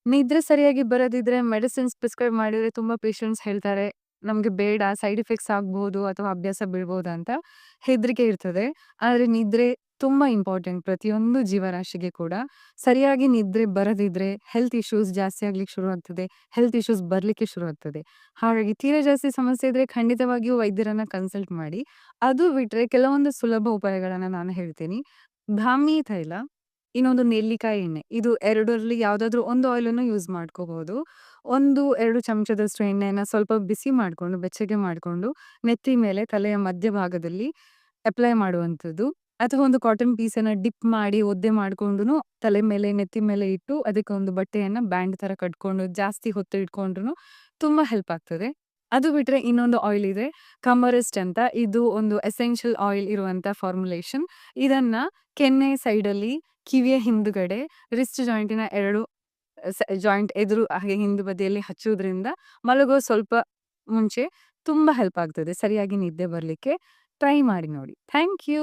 ನಿದ್ರೆ ಸರಿಯಾಗಿ ಬರದಿದ್ರೆ medicines prescribe ಮಾಡಿದ್ರೆ ತುಂಬಾ ಪೇಷಂಟ್ಸ್ ಹೇಳ್ತಾರೆ, ನಮ್ಗೆ ಬೇಡ ಸೈಡ್ ಎಫೆಕ್ಟ್ಸ್ ಆಗ್ಬಹುದು ಅಥವಾ ಅಭ್ಯಾಸ ಬೀಳ್ಬಹುದು ಅಂತ ಹೆದರಿಕೆ ಇರ್ತದೆ. ಆದ್ರೆ ನಿದ್ರೆ ತುಂಬಾ ಇಂಪಾರ್ಟೆಂಟ್ ಪ್ರತಿಯೊಂದು ಜೀವರಾಶಿಗೆ ಕೂಡ. ಸರಿಯಾಗಿ ನಿದ್ರೆ ಬರದಿದ್ರೆ ಹೆಲ್ತ್ ಇಶ್ಯೂಸ್ ಜಾಸ್ತಿ ಆಗ್ಲಿಕ್ಕೆ ಶುರು ಆಗ್ತದೆ. ಹೆಲ್ತ್ ಇಶ್ಯೂಸ್ ಬರ್ಲಿಕ್ಕೆ ಶುರು ಆಗ್ತದೆ. ಹಾಗಾಗಿ ತೀರಾ ಜಾಸ್ತಿ ಸಮಸ್ಯೆ ಇದ್ರೆ ಖಂಡಿತವಾಗಿಯೂ ವೈದ್ಯರನ್ನ ಕನ್ಸಲ್ಟ್ ಮಾಡಿ. ಅದು ಬಿಟ್ರೆ ಕೆಲವೊಂದು ಸುಲಭ ಉಪಾಯಗಳನ್ನ ನಾನು ಹೇಳ್ತೀನಿ. ಬ್ರಾಹ್ಮಿ ತೈಲ, ಇನ್ನೊಂದು ನೆಲ್ಲಿಕಾಯಿ ಎಣ್ಣೆ. ಇದು 2ರಲ್ಲಿ ಯಾವ್ದಾದ್ರು ಒಂದು ಆಯಿಲ್ ಅನ್ನು ಯೂಸ್ ಮಾಡ್ಕೋಬಹುದು. 1-2 ಚಮಚದಷ್ಟು ಎಣ್ಣೆನ ಸ್ವಲ್ಪ ಬಿಸಿ ಮಾಡ್ಕೊಂಡು, ಬೆಚ್ಚಗೆ ಮಾಡ್ಕೊಂಡು, ನೆತ್ತಿ ಮೇಲೆ ತಲೆಯ ಮಧ್ಯಭಾಗದಲ್ಲಿ ಅಪ್ಲೈ ಮಾಡುವಂಥದ್ದು. ಅಥವಾ ಒಂದು ಕಾಟನ್ ಪೀಸನ್ನ ಡಿಪ್ ಮಾಡಿ ಒದ್ದೆ ಮಾಡ್ಕೊಂಡುನು ತಲೆ ಮೇಲೆ, ನೆತ್ತಿ ಮೇಲೆ ಇಟ್ಟು ಅದಕ್ಕೆ ಒಂದು ಬಟ್ಟೆಯನ್ನ ಬ್ಯಾಂಡ್ ತರ ಕಟ್ಕೊಂಡು ಜಾಸ್ತಿ ಹೊತ್ತು ಇಟ್ಕೊಂಡ್ರುನು ತುಂಬಾ ಹೆಲ್ಪ್ ಆಗ್ತದೆ. ಅದು ಬಿಟ್ರೆ ಇನ್ನೊಂದು ಆಯಿಲ್ ಇದೆ, ಕಮರಿಸ್ಟ್ ಅಂತ. ಇದು ಒಂದು ಎಸೆನ್ಷಿಯಲ್ ಆಯಿಲ್ ಇರುವಂತ ಫಾರ್ಮುಲೇಷನ್. ಇದನ್ನ ಕೆನ್ನೆ ಸೈಡಲ್ಲಿ, ಕಿವಿಯ ಹಿಂದುಗಡೆ, ರಿಸ್ಟ್ ಜಾಯಿಂಟಿನ 2 ಜಾಯಿಂಟ್ ಎದುರು ಹಾಗೆ ಹಿಂದು ಬದಿಯಲ್ಲಿ ಹಚ್ಚುವುದ್ರಿಂದ ಮಲಗುವ ಸ್ವಲ್ಪ ಮುಂಚೆ ತುಂಬಾ ಹೆಲ್ಪ್ ಆಗ್ತದೆ ಸರಿಯಾಗಿ ನಿದ್ದೆ ಬರ್ಲಿಕ್ಕೆ. ಟ್ರೈ ಮಾಡಿ ನೋಡಿ. Thank you.